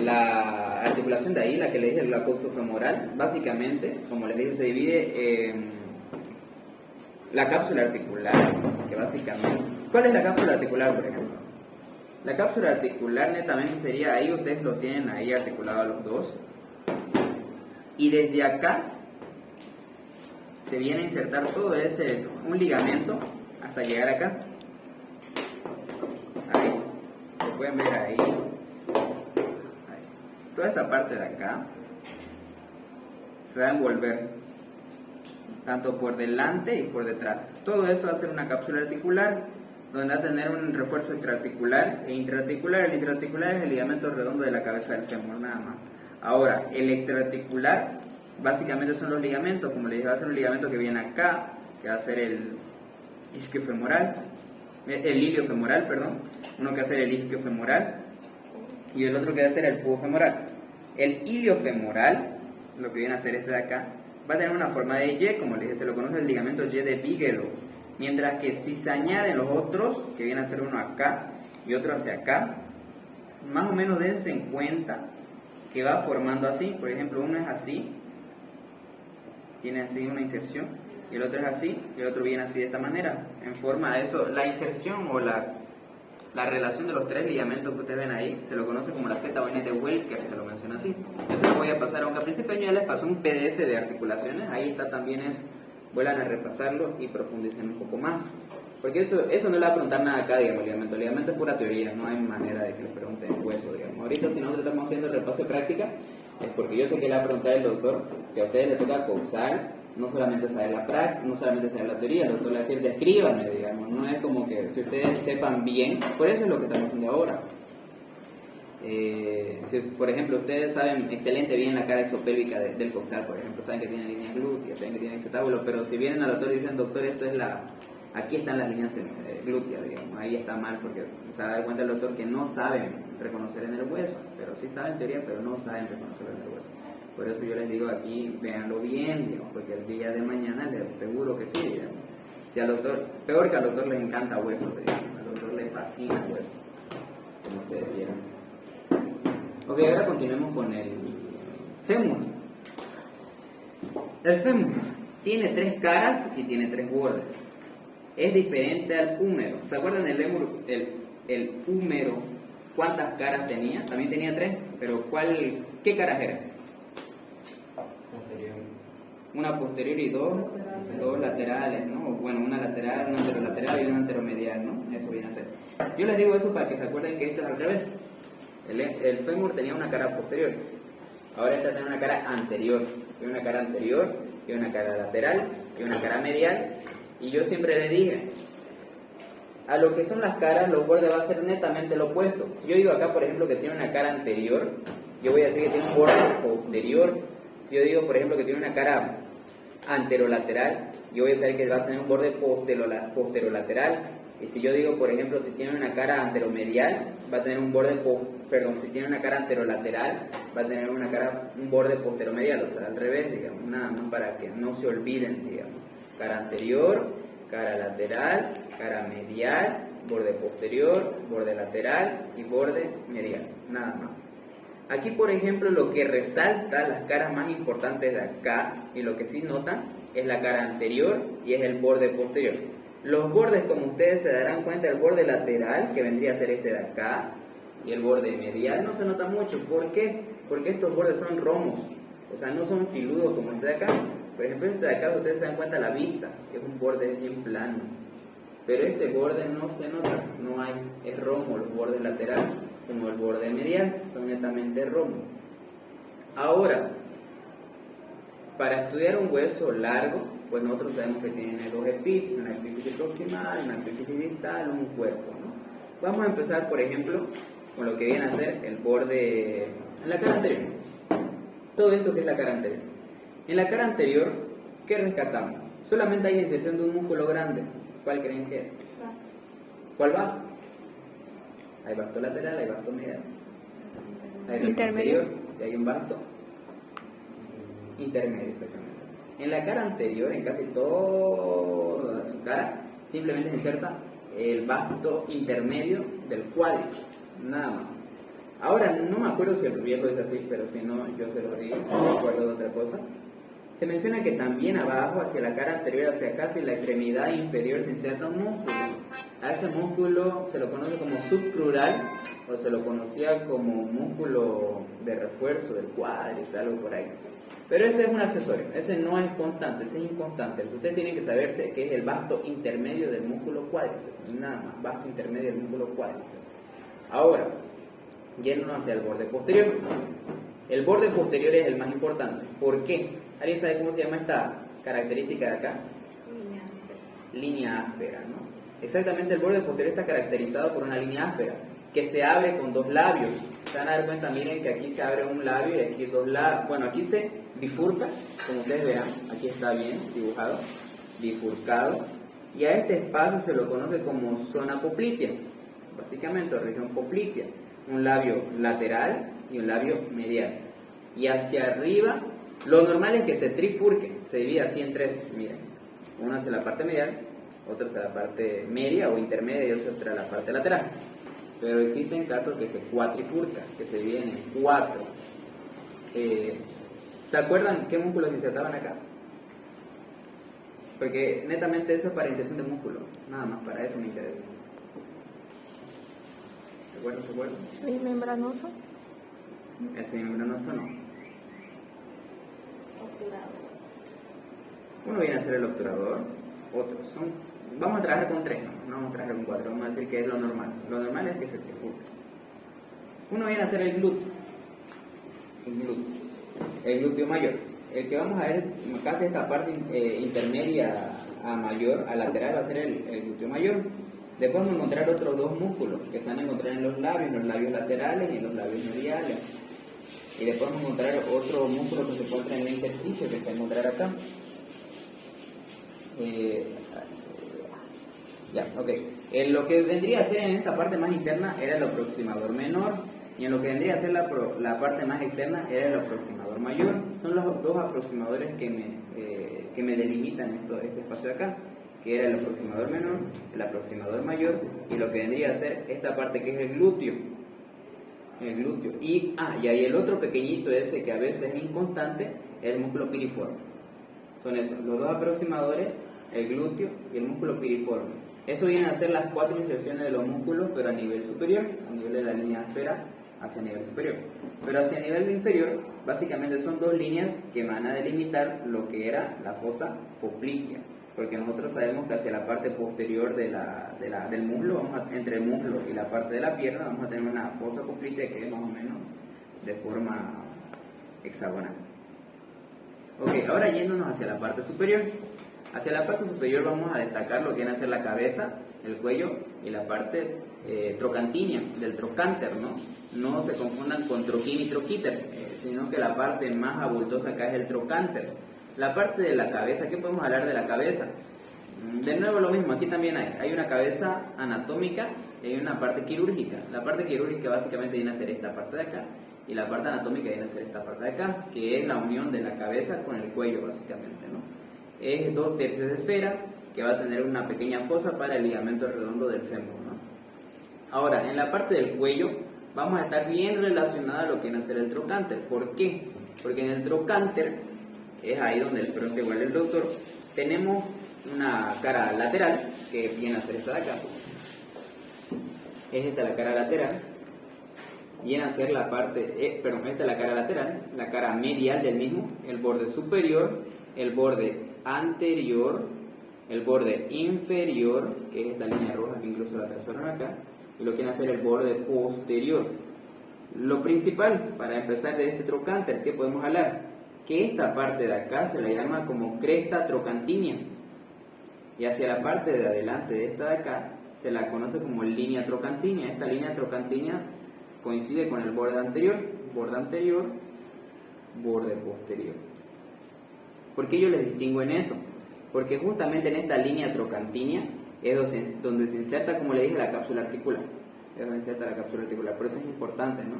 la articulación de ahí, la que les dije, la coxofemoral, básicamente, como les dije, se divide en la cápsula articular, que básicamente... ¿Cuál es la cápsula articular, por ejemplo? La cápsula articular netamente sería ahí, ustedes lo tienen ahí articulado a los dos. Y desde acá se viene a insertar todo ese, un ligamento hasta llegar acá. Ahí, lo pueden ver ahí. Toda esta parte de acá se va a envolver tanto por delante y por detrás. Todo eso va a ser una cápsula articular donde va a tener un refuerzo extraarticular e intraarticular. El intraarticular es el ligamento redondo de la cabeza del fémur, nada más. Ahora, el extraarticular básicamente son los ligamentos, como les dije, va a ser un ligamento que viene acá, que va a ser el isquiofemoral, el iliofemoral, perdón, uno que va a ser el isquiofemoral y el otro que va a ser el pubofemoral. El iliofemoral, lo que viene a ser este de acá, va a tener una forma de Y, como les dije, se lo conoce el ligamento Y de Bigelow. Mientras que si se añaden los otros, que viene a ser uno acá y otro hacia acá, más o menos dense en cuenta que va formando así. Por ejemplo, uno es así, tiene así una inserción, y el otro es así, y el otro viene así de esta manera, en forma de eso. La inserción o la relación de los tres ligamentos que ustedes ven ahí, se lo conoce como la Z o N de Welker, se lo menciona así. Yo se lo voy a pasar, aunque al principio ya les pasé un PDF de articulaciones, ahí está también, vuelvan a repasarlo y profundicen un poco más. Porque eso no le va a preguntar nada acá, digamos, ligamento. El ligamento es pura teoría, no hay manera de que les pregunten hueso, digamos. Ahorita si nosotros estamos haciendo el repaso de práctica, es porque yo sé que le va a preguntar el doctor, si a ustedes les toca coxal, no solamente saber la práctica, no solamente saber la teoría, el doctor le va a decir, descríbanme, digamos, no es como que si ustedes sepan bien, por eso es lo que estamos haciendo ahora. Si, por ejemplo, ustedes saben excelente bien la cara exopélvica del coxal, por ejemplo, saben que tiene líneas glúteas, saben que tiene acetábulo, pero si vienen al doctor y dicen, doctor, esto es aquí están las líneas glúteas, digamos, ahí está mal, porque se da cuenta el doctor que no saben reconocer en el hueso, pero sí saben teoría, pero no saben reconocer en el hueso. Por eso yo les digo aquí, véanlo bien, digamos, porque el día de mañana les seguro que sí, digamos. Si al doctor, peor que al doctor les encanta hueso, digamos, al doctor le fascina el hueso, como ustedes vieron. Ok, ahora continuemos con el fémur. El fémur tiene tres caras y tiene tres bordes. Es diferente al húmero. ¿Se acuerdan del fémur? El húmero, ¿cuántas caras tenía? También tenía tres, pero ¿qué caras eran? Posterior. Una posterior y dos laterales, ¿no? Bueno, una lateral, una anterolateral y una anteromedial, ¿no? Eso viene a ser. Yo les digo eso para que se acuerden que esto es al revés. El fémur tenía una cara posterior, ahora esta tiene una cara anterior. Tiene una cara anterior, tiene una cara lateral, tiene una cara medial. Y yo siempre le dije, a lo que son las caras, los bordes va a ser netamente lo opuesto. Si yo digo acá, por ejemplo, que tiene una cara anterior, yo voy a decir que tiene un borde posterior. Si yo digo, por ejemplo, que tiene una cara anterolateral, yo voy a decir que va a tener un borde posterolateral. Y si yo digo, por ejemplo, si tiene una cara anteromedial, va a tener un borde, si tiene una cara anterolateral, va a tener un borde posteromedial, o sea, al revés, digamos, nada más para que no se olviden, digamos. Cara anterior, cara lateral, cara medial, borde posterior, borde lateral y borde medial, nada más. Aquí, por ejemplo, lo que resalta las caras más importantes de acá, y lo que sí notan, es la cara anterior y es el borde posterior. Los bordes, como ustedes se darán cuenta, el borde lateral, que vendría a ser este de acá, y el borde medial, no se nota mucho. ¿Por qué? Porque estos bordes son romos, o sea, no son filudos como este de acá. Por ejemplo, este de acá, ustedes se dan cuenta la vista, que es un borde bien plano. Pero este borde no se nota, no hay, es romo los bordes laterales, como el borde medial, son netamente romos. Ahora, para estudiar un hueso largo, pues nosotros sabemos que tiene dos epífisis, una epífisis proximal, una epífisis distal, un cuerpo, ¿no? Vamos a empezar, por ejemplo, con lo que viene a ser el borde en la cara anterior. Todo esto que es la cara anterior. En la cara anterior, ¿qué rescatamos? Solamente hay la inserción de un músculo grande. ¿Cuál creen que es? ¿Cuál vasto? Hay vasto lateral, hay vasto medial. Hay el anterior y hay un vasto intermedio, exactamente. En la cara anterior, en casi toda su cara, simplemente se inserta el vasto intermedio del cuádriceps, nada más. Ahora, no me acuerdo si el viejo es así, pero si no, yo se lo digo, no me acuerdo de otra cosa. Se menciona que también abajo, hacia la cara anterior, hacia casi la extremidad inferior, se inserta un músculo. A ese músculo se lo conoce como subcrural, o se lo conocía como músculo de refuerzo del cuádriceps, algo por ahí. Pero ese es un accesorio, ese no es constante, ese es inconstante. Lo que ustedes tienen que saberse que es el vasto intermedio del músculo cuádriceps, nada más, vasto intermedio del músculo cuádriceps. Ahora, yéndonos hacia el borde posterior. El borde posterior es el más importante. ¿Por qué? ¿Alguien sabe cómo se llama esta característica de acá? Línea áspera, ¿no? Exactamente, el borde posterior está caracterizado por una línea áspera que se abre con dos labios. Se van a dar cuenta, miren que aquí se abre un labio y aquí dos labios. Bueno, aquí se bifurca, como ustedes vean, aquí está bien dibujado, bifurcado. Y a este espacio se lo conoce como zona poplitea, básicamente región poplitea. Un labio lateral y un labio medial. Y hacia arriba, lo normal es que se trifurque, se divide así en tres, miren. Uno hacia la parte medial, otro hacia la parte media o intermedia y otro hacia la parte lateral. Pero existen casos que se cuatrifurca, que se dividen en cuatro. ¿Se acuerdan qué músculos insertaban acá? Porque netamente eso es para inserción de músculo, nada más, para eso me interesa. ¿Se acuerdan? ¿Se acuerdan? ¿Semimembranoso? El semimembranoso no. Uno viene a ser el obturador, otros son... Vamos a trabajar con tres, no vamos a trabajar con cuatro, vamos a decir que es lo normal. Lo normal es que se trifurque. Uno viene a ser el glúteo. El glúteo mayor. El que vamos a ver casi esta parte intermedia a mayor, a lateral, va a ser el glúteo mayor. Después vamos a encontrar otros dos músculos que se van a encontrar en los labios laterales y en los labios mediales. Y después vamos a encontrar otro músculo que se encuentra en el intersticio, que se va a encontrar acá. Lo que vendría a ser en esta parte más interna era el aproximador menor, y en lo que vendría a ser la parte más externa era el aproximador mayor. Son los dos aproximadores que me delimitan este espacio de acá, que era el aproximador menor, el aproximador mayor, y lo que vendría a ser esta parte que es el glúteo. Y ahí el otro pequeñito ese que a veces es inconstante es el músculo piriforme. Son esos, los dos aproximadores, el glúteo y el músculo piriforme. Eso viene a ser las cuatro inserciones de los músculos, pero a nivel superior, a nivel de la línea áspera hacia nivel superior. Pero hacia nivel inferior, básicamente son dos líneas que van a delimitar lo que era la fosa poplitea. Porque nosotros sabemos que hacia la parte posterior del muslo, entre el muslo y la parte de la pierna, vamos a tener una fosa poplitea que es más o menos de forma hexagonal. Ok, ahora yéndonos hacia la parte superior. Hacia la parte superior vamos a destacar lo que viene a ser la cabeza, el cuello y la parte trocantínea, del trocánter, ¿no? No se confundan con troquín y troquíter, sino que la parte más abultosa acá es el trocánter. La parte de la cabeza, ¿qué podemos hablar de la cabeza? De nuevo lo mismo, aquí también hay una cabeza anatómica y hay una parte quirúrgica. La parte quirúrgica básicamente viene a ser esta parte de acá, y la parte anatómica viene a ser esta parte de acá, que es la unión de la cabeza con el cuello básicamente, ¿no? Es 2/3 de esfera que va a tener una pequeña fosa para el ligamento redondo del fémur, ¿no? Ahora, en la parte del cuello vamos a estar bien relacionada a lo que viene a ser el trocánter. ¿Por qué? Porque en el trocánter, es ahí donde espero que igual el doctor, tenemos una cara lateral, que viene a ser esta de acá. Es esta la cara lateral. Viene a ser la parte, esta es la cara lateral, la cara medial del mismo, el borde superior, el borde anterior, el borde inferior, que es esta línea roja que incluso la trazaron acá, y lo que viene a ser el borde posterior. Lo principal para empezar de este trocánter, ¿qué podemos hablar? Que esta parte de acá se la llama como cresta trocantínea, y hacia la parte de adelante de esta de acá se la conoce como línea trocantínea. Esta línea trocantínea coincide con el borde anterior, borde posterior. ¿Por qué yo les distingo en eso? Porque justamente en esta línea trocantínea es donde se inserta, como le dije, la cápsula articular. Es donde se inserta la cápsula articular, por eso es importante, ¿no?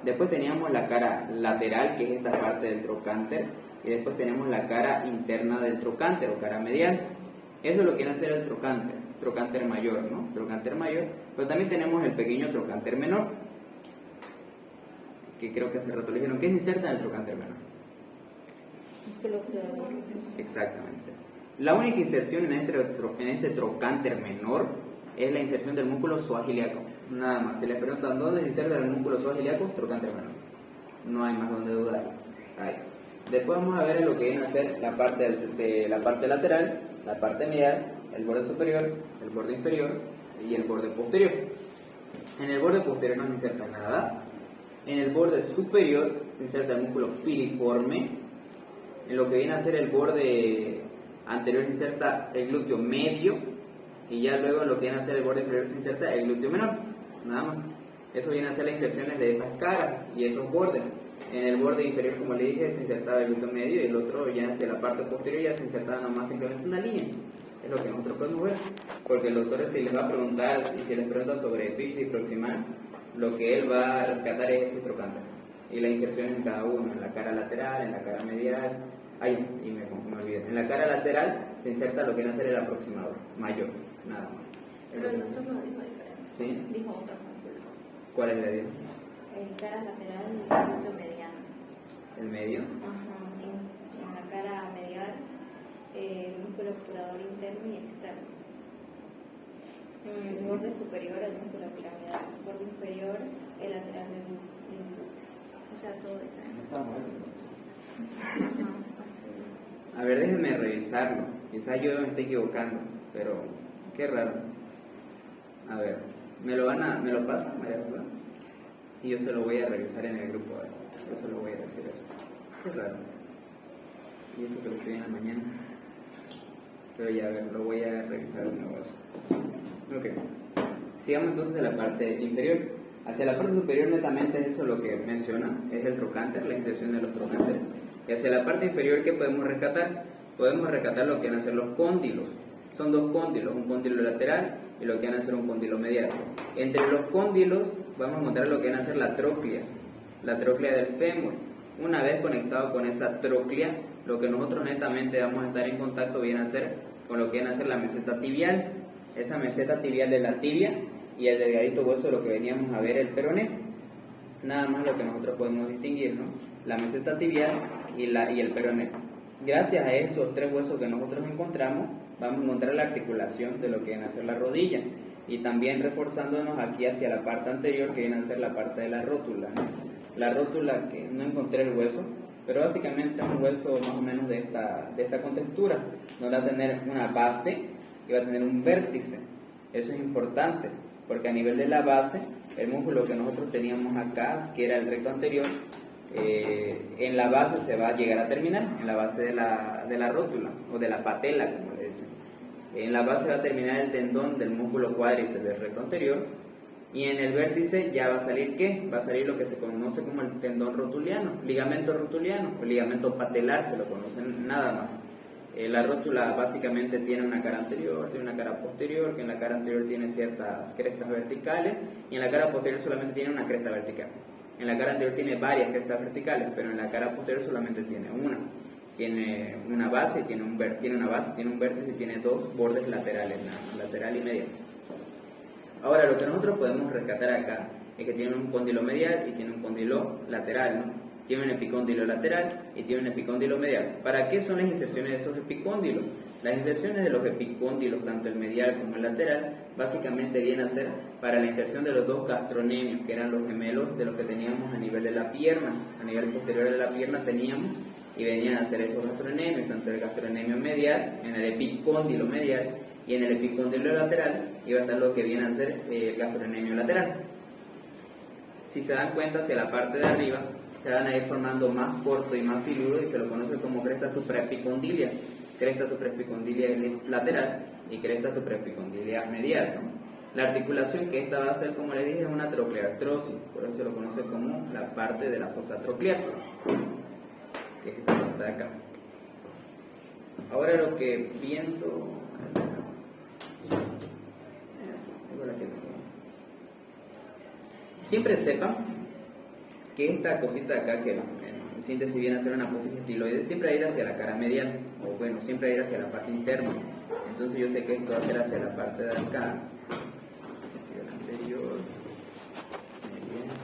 Después teníamos la cara lateral, que es esta parte del trocánter, y después tenemos la cara interna del trocánter, o cara medial. Eso es lo que viene a ser el trocánter mayor, ¿no? Trocánter mayor, pero también tenemos el pequeño trocánter menor. que creo que hace rato le dijeron, ¿qué es inserta en el trocánter menor? Exactamente. La única inserción en este trocánter menor es la inserción del músculo psoas ilíaco. Nada más. Si les preguntan dónde se inserta el músculo psoas ilíaco, trocánter menor. No hay más donde dudar. Ahí. Después vamos a ver lo que viene a ser la parte lateral, la parte medial, el borde superior, el borde inferior y el borde posterior. En el borde posterior no se inserta nada. En el borde superior se inserta el músculo piriforme. En lo que viene a ser el borde anterior se inserta el glúteo medio. Y ya luego en lo que viene a ser el borde inferior se inserta el glúteo menor. Nada más. Eso viene a ser las inserciones de esas caras y esos bordes. En el borde inferior, como le dije, se insertaba el glúteo medio y el otro ya hacia la parte posterior ya se insertaba nomás simplemente una línea. Es lo que nosotros podemos ver. Porque el doctor, si les va a preguntar y si les pregunta sobre epífisis proximal, lo que él va a rescatar es ese trocánter y la inserción en cada uno, en la cara lateral, en la cara medial. Y me olvidé. En la cara lateral se inserta lo que viene a ser el aproximador mayor, nada más. Pero el doctor lo dijo diferente. ¿Sí? Dijo otro músculo. ¿Cuál es el medio? En cara lateral y el glúteo mediano. ¿El medio? Ajá. En la cara medial, el músculo obturador interno y externo. En el borde superior, el músculo piramidal. En el borde inferior, el lateral del glúteo. O sea, todo diferente. Está bueno. Ajá. A ver, déjenme revisarlo. Quizás yo me esté equivocando, pero qué raro. A ver, ¿me lo pasan, María José? Y yo se lo voy a revisar en el grupo. Yo se lo voy a decir eso. Qué raro. Y eso que lo estoy en la mañana. Pero ya, a ver, lo voy a revisar de nuevo eso. Ok. Sigamos entonces de la parte inferior. Hacia la parte superior netamente es eso lo que menciona, es el trocánter, la inserción de los trocánteres. Y hacia la parte inferior, ¿qué podemos rescatar? Podemos rescatar lo que van a ser los cóndilos. Son dos cóndilos, un cóndilo lateral y lo que van a ser un cóndilo medial. Entre los cóndilos vamos a encontrar lo que van a ser la tróclea del fémur. Una vez conectado con esa tróclea, lo que nosotros netamente vamos a estar en contacto viene a ser con lo que viene a ser la meseta tibial. Esa meseta tibial de la tibia y el delgadito hueso, lo que veníamos a ver, el peroné. Nada más lo que nosotros podemos distinguir, ¿no? La meseta tibial y el peroné. Gracias a esos tres huesos que nosotros encontramos, vamos a encontrar la articulación de lo que viene a ser la rodilla. Y también reforzándonos aquí hacia la parte anterior, que viene a ser la parte de la rótula. La rótula, que no encontré el hueso, pero básicamente es un hueso más o menos de esta contextura, donde va a tener una base y va a tener un vértice. Eso es importante, porque a nivel de la base, el músculo que nosotros teníamos acá, que era el recto anterior, en la base se va a llegar a terminar, en la base de la rótula, o de la patela, como le dicen. En la base va a terminar el tendón del músculo cuádriceps del recto anterior, y en el vértice ya va a salir ¿qué? Va a salir lo que se conoce como el tendón rotuliano, ligamento rotuliano, o ligamento patelar, se lo conocen nada más. La rótula básicamente tiene una cara anterior, tiene una cara posterior, que en la cara anterior tiene ciertas crestas verticales, y en la cara posterior solamente tiene una cresta vertical. En la cara anterior tiene varias crestas verticales, pero en la cara posterior solamente tiene una. Tiene una base, tiene un vértice y tiene dos bordes laterales, lateral y medial. Ahora, lo que nosotros podemos rescatar acá es que tiene un cóndilo medial y tiene un cóndilo lateral, ¿no? Tiene un epicóndilo lateral y tiene un epicóndilo medial. ¿Para qué son las inserciones de esos epicóndilos? Las inserciones de los epicóndilos, tanto el medial como el lateral, básicamente vienen a ser para la inserción de los dos gastronemios, que eran los gemelos de los que teníamos a nivel de la pierna. A nivel posterior de la pierna teníamos y venían a ser esos gastronemios, tanto el gastronemio medial, en el epicóndilo medial, y en el epicóndilo lateral iba a estar lo que viene a ser el gastronemio lateral. Si se dan cuenta, hacia la parte de arriba se van a ir formando más corto y más filudo y se lo conoce como cresta supraepicondilia. Cresta supraepicondilia lateral y cresta supraepicondilia medial, ¿no? La articulación que esta va a ser, como les dije, es una trocleartrosis, por eso se lo conoce como la parte de la fosa troclear, que es esta parte de acá. Ahora lo que viendo... Siempre sepan que esta cosita de acá, que en síntesis viene a ser una apófisis estiloide, siempre va a ir hacia la cara medial, o bueno, siempre va a ir hacia la parte interna. Entonces yo sé que esto va a ser hacia la parte de acá, el anterior, medial,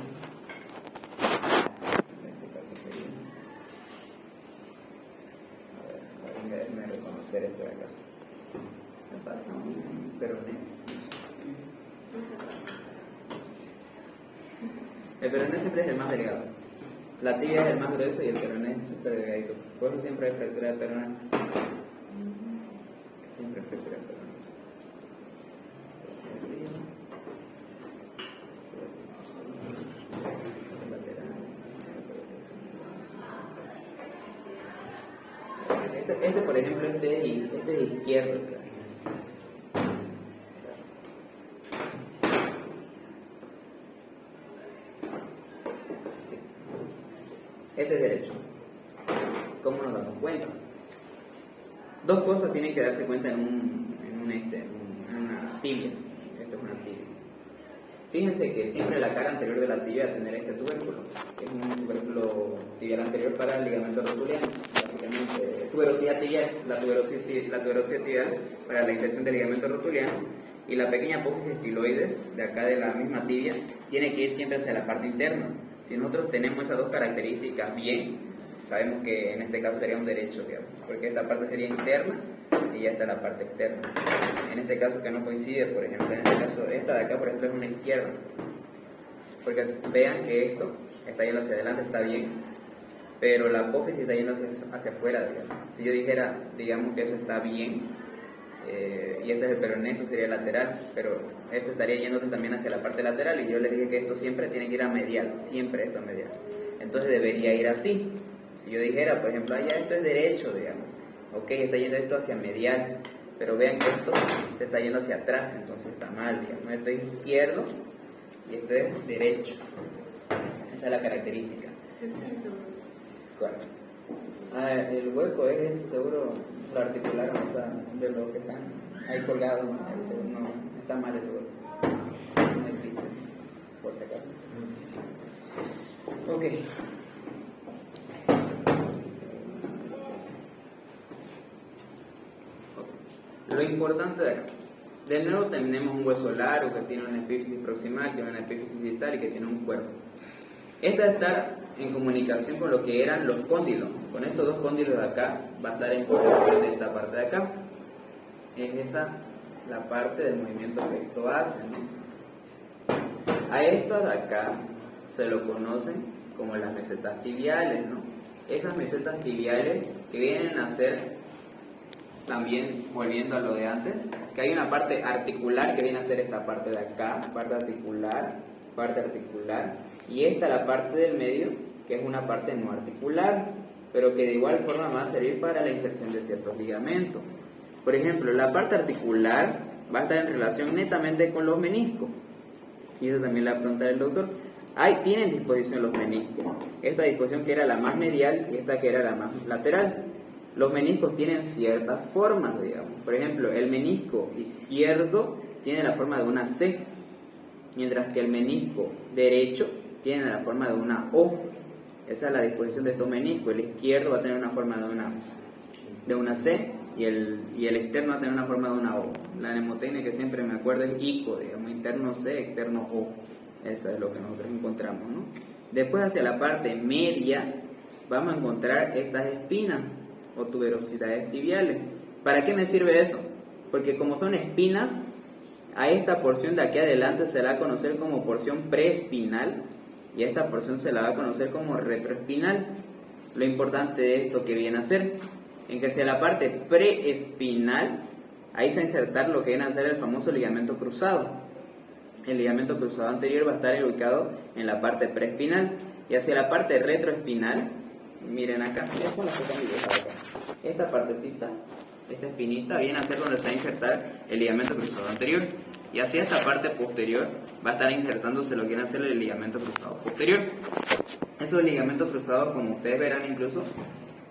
hacer esto de acá. ¿Qué pasa? Peroné. El peroné siempre es el más delgado. La tibia es el más grueso y el peroné es súper delgadito. Por eso siempre hay fractura de peroné. Siempre hay fractura de peroné. Este por ejemplo, este es izquierdo. Este es derecho. ¿Cómo nos damos cuenta? Dos cosas tienen que darse cuenta en una tibia. Esto es una tibia. Fíjense que siempre la cara anterior de la tibia va a tener este tubérculo, que es un tubérculo tibial anterior para el ligamento rotuliano, básicamente tuberosidad tibial, la tuberosidad tibial para la inserción del ligamento rotuliano, y la pequeña apófisis estiloides de acá de la misma tibia tiene que ir siempre hacia la parte interna. Si nosotros tenemos esas dos características bien, sabemos que en este caso sería un derecho, digamos, porque esta parte sería interna y ya está la parte externa. En este caso que no coincide, por ejemplo, en este caso esta de acá, por ejemplo, es una izquierda, porque vean que esto está yendo hacia adelante, está bien, pero la apófisis está yendo hacia afuera, digamos. Si yo dijera, digamos que eso está bien, y este es el peroné, esto sería lateral, pero esto estaría yéndose también hacia la parte lateral, y yo les dije que esto siempre tiene que ir a medial, siempre esto a medial. Entonces debería ir así. Si yo dijera, por ejemplo, ya esto es derecho, digamos, ok, está yendo esto hacia medial, pero vean que esto se está yendo hacia atrás, entonces está mal, digamos. Esto es izquierdo y esto es derecho. Esa es la característica. ¿Cuál? El hueco es seguro lo articular, o sea, de los que están ahí colgados, no está mal ese hueco. No existe, por si acaso. Ok. Lo importante de acá, de nuevo tenemos un hueso largo que tiene una epífisis proximal, que tiene una epífisis distal y que tiene un cuerpo. Esta está en comunicación con lo que eran los cóndilos. Con estos dos cóndilos de acá va a estar en comunicación de esta parte de acá. Es esa la parte del movimiento que esto hace, ¿no? A esto de acá se lo conocen como las mesetas tibiales, ¿no? Esas mesetas tibiales que vienen a ser, también volviendo a lo de antes, que hay una parte articular que viene a ser esta parte de acá, parte articular, y esta la parte del medio, que es una parte no articular, pero que de igual forma va a servir para la inserción de ciertos ligamentos. Por ejemplo, la parte articular va a estar en relación netamente con los meniscos, y eso también la pregunta del doctor. Tienen disposición los meniscos, esta disposición que era la más medial y esta que era la más lateral. Los meniscos tienen ciertas formas, digamos. Por ejemplo, el menisco izquierdo tiene la forma de una C, mientras que el menisco derecho tiene la forma de una O. Esa es la disposición de estos meniscos. El izquierdo va a tener una forma de una C y el externo va a tener una forma de una O. La mnemotecnia que siempre me acuerdo es ICO, digamos, interno C, externo O. Eso es lo que nosotros encontramos, ¿no? Después, hacia la parte media, vamos a encontrar estas espinas o tuberosidades tibiales. ¿Para qué me sirve eso? Porque como son espinas, a esta porción de aquí adelante se la va a conocer como porción preespinal y a esta porción se la va a conocer como retroespinal. Lo importante de esto que viene a ser, en que sea la parte preespinal, ahí se va a insertar lo que viene a ser el famoso ligamento cruzado. El ligamento cruzado anterior va a estar ubicado en la parte preespinal, y hacia la parte retroespinal, miren acá, estas son las que están dibujadas acá. Esta partecita, esta espinita, viene a ser donde se va a insertar el ligamento cruzado anterior, y hacia esta parte posterior va a estar insertándose lo que viene a ser el ligamento cruzado posterior. Esos ligamentos cruzados, como ustedes verán, incluso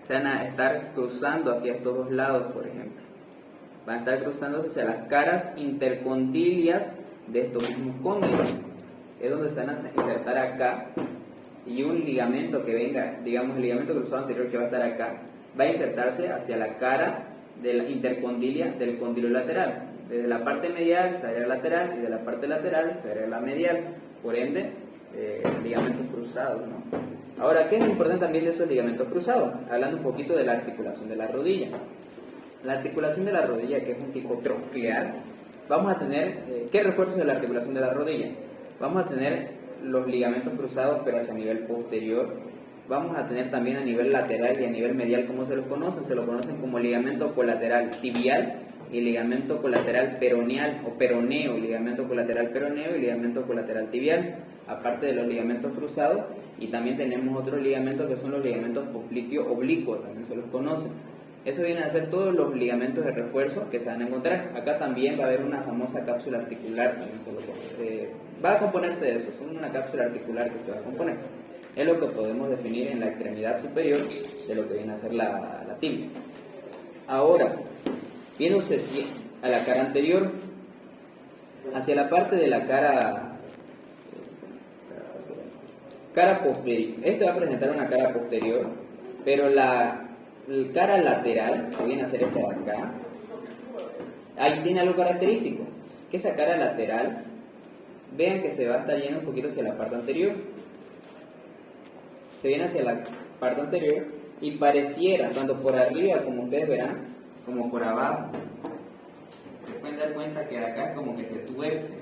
se van a estar cruzando hacia estos dos lados, por ejemplo. Van a estar cruzándose hacia las caras intercondilias de estos mismos cóndilos. Es donde se van a insertar acá, y un ligamento que venga, digamos el ligamento cruzado anterior que va a estar acá, va a insertarse hacia la cara de la intercondilia del cóndilo lateral. Desde la parte medial se haría lateral y de la parte lateral se haría la medial. Por ende, ligamentos cruzados, ¿no? Ahora, ¿qué es lo importante también de esos ligamentos cruzados? Hablando un poquito de la articulación de la rodilla. La articulación de la rodilla, que es un tipo tronclear, vamos a tener, ¿qué refuerzo de la articulación de la rodilla? Vamos a tener los ligamentos cruzados, pero hacia nivel posterior. Vamos a tener también a nivel lateral y a nivel medial, ¿cómo se los conocen? Se los conocen como ligamento colateral tibial y ligamento colateral peroneal o peroneo, ligamento colateral peroneo y ligamento colateral tibial, aparte de los ligamentos cruzados. Y también tenemos otros ligamentos que son los ligamentos popliteo oblicuo, también se los conocen. Eso viene a ser todos los ligamentos de refuerzo que se van a encontrar. Acá también va a haber una famosa cápsula articular, va a componerse de eso, es una cápsula articular que se va a componer. Es lo que podemos definir en la extremidad superior de lo que viene a ser la tibia. Ahora, viéndose a la cara anterior, hacia la parte de la cara posterior. Este va a presentar una cara posterior, pero la cara lateral, que viene a ser esta de acá, ahí tiene algo característico, que esa cara lateral, vean que se va a estar yendo un poquito hacia la parte anterior. Se viene hacia la parte anterior y pareciera, tanto por arriba como ustedes verán, como por abajo. Se pueden dar cuenta que acá es como que se tuerce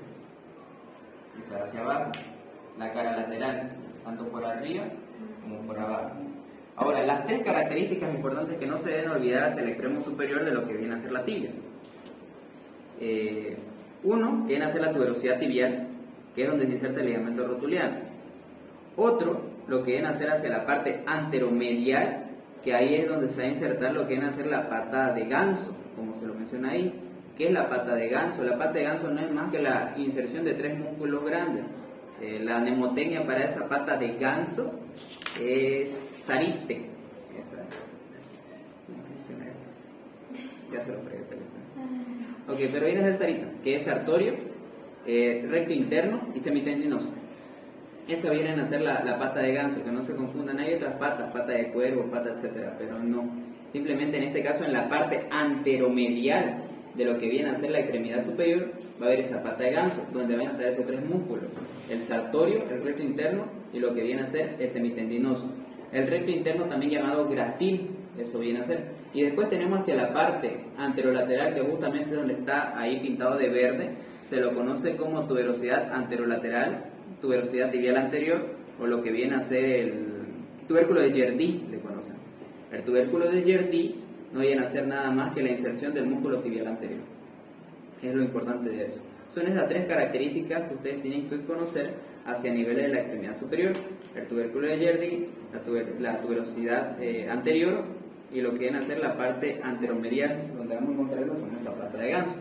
y se va hacia abajo, la cara lateral, tanto por arriba como por abajo. Ahora, las tres características importantes que no se deben olvidar hacia el extremo superior de lo que viene a ser la tibia. Uno, que viene a ser la tuberosidad tibial, que es donde se inserta el ligamento rotuliano. Otro, lo que viene a ser hacia la parte anteromedial, que ahí es donde se va a insertar lo que viene a ser la pata de ganso, como se lo menciona ahí. ¿Qué es la pata de ganso? La pata de ganso no es más que la inserción de tres músculos grandes. La mnemotecnia para esa pata de ganso es sarite. ¿Cómo se menciona esto? Ya se lo fregué, sarite. Ok, pero viene el sarito, que es sartorio, recto interno y semitendinoso. Esa viene a ser la pata de ganso, que no se confundan. Hay otras patas, pata de cuervo, pata, etcétera, pero no. Simplemente en este caso, en la parte anteromedial de lo que viene a ser la extremidad superior, va a haber esa pata de ganso, donde van a estar esos tres músculos: el sartorio, el recto interno y lo que viene a ser el semitendinoso. El recto interno también llamado gracil, eso viene a ser. Y después tenemos hacia la parte anterolateral, que justamente donde está ahí pintado de verde, se lo conoce como tuberosidad anterolateral, tuberosidad tibial anterior, o lo que viene a ser el tubérculo de Jerdí, le conocen. El tubérculo de Jerdí no viene a ser nada más que la inserción del músculo tibial anterior. Es lo importante de eso. Son esas tres características que ustedes tienen que conocer hacia niveles de la extremidad superior: el tubérculo de Jerdí, la tuberosidad anterior y lo que viene a ser la parte anteromedial, donde vamos a encontrar la famosa pata de ganso.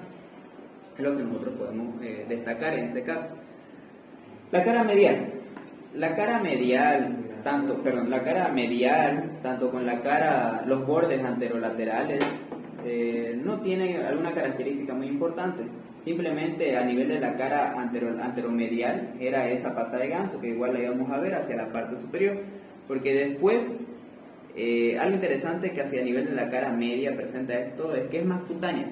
Es lo que nosotros podemos destacar en este caso. La cara medial. La cara medial, tanto con los bordes anterolaterales, no tiene alguna característica muy importante. Simplemente a nivel de la cara anteromedial era esa pata de ganso, que igual la íbamos a ver hacia la parte superior. Porque después, algo interesante que hacia nivel de la cara media presenta esto es que es más cutánea.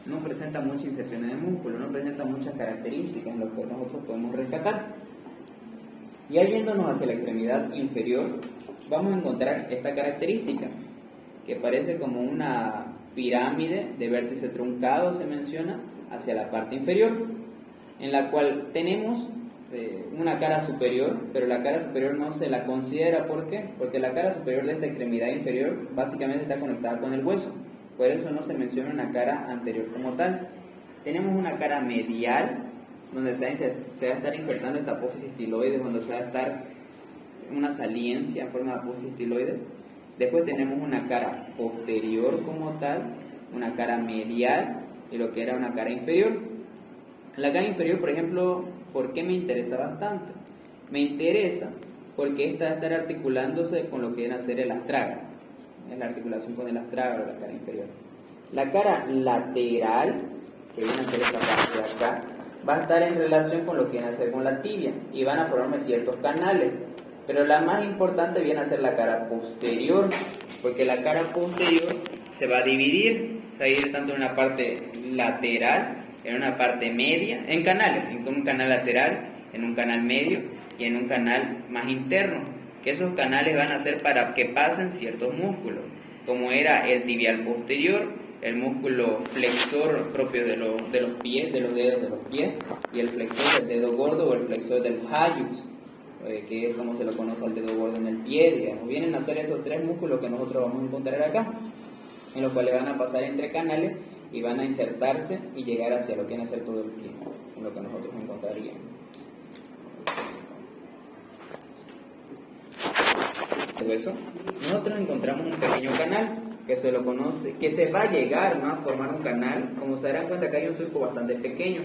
No presenta muchas inserciones de músculo, no presenta muchas características en lo que nosotros podemos rescatar. Y ahí yéndonos hacia la extremidad inferior, vamos a encontrar esta característica, que parece como una pirámide de vértice truncado, se menciona, hacia la parte inferior, en la cual tenemos una cara superior, pero la cara superior no se la considera. ¿Por qué? Porque la cara superior de esta extremidad inferior básicamente está conectada con el hueso. Por eso no se menciona una cara anterior como tal. Tenemos una cara medial, donde se va a estar insertando esta apófisis tiloides, donde se va a estar una saliencia en forma de apófisis tiloides. Después tenemos una cara posterior como tal, una cara medial y lo que era una cara inferior. La cara inferior, por ejemplo, ¿por qué me interesa bastante? Me interesa porque esta va a estar articulándose con lo que viene a ser el astraga. Es la articulación con el astraga o la cara inferior. La cara lateral, que viene a ser esta parte de acá, va a estar en relación con lo que viene a ser con la tibia y van a formarme ciertos canales. Pero la más importante viene a ser la cara posterior, porque la cara posterior se va a dividir tanto en una parte lateral, en una parte media, en canales, en un canal lateral, en un canal medio y en un canal más interno, que esos canales van a ser para que pasen ciertos músculos, como era el tibial posterior, el músculo flexor propio de los pies, de los dedos de los pies, y el flexor del dedo gordo o el flexor del hallux, que es como se lo conoce al dedo gordo en el pie, digamos. Vienen a ser esos tres músculos que nosotros vamos a encontrar acá, en los cuales van a pasar entre canales y van a insertarse y llegar hacia lo que viene a ser todo el pie, en lo que nosotros encontraríamos. Eso, nosotros encontramos un pequeño canal que se lo conoce, que se va a llegar, ¿no?, a formar un canal. Como se darán cuenta que hay un surco bastante pequeño,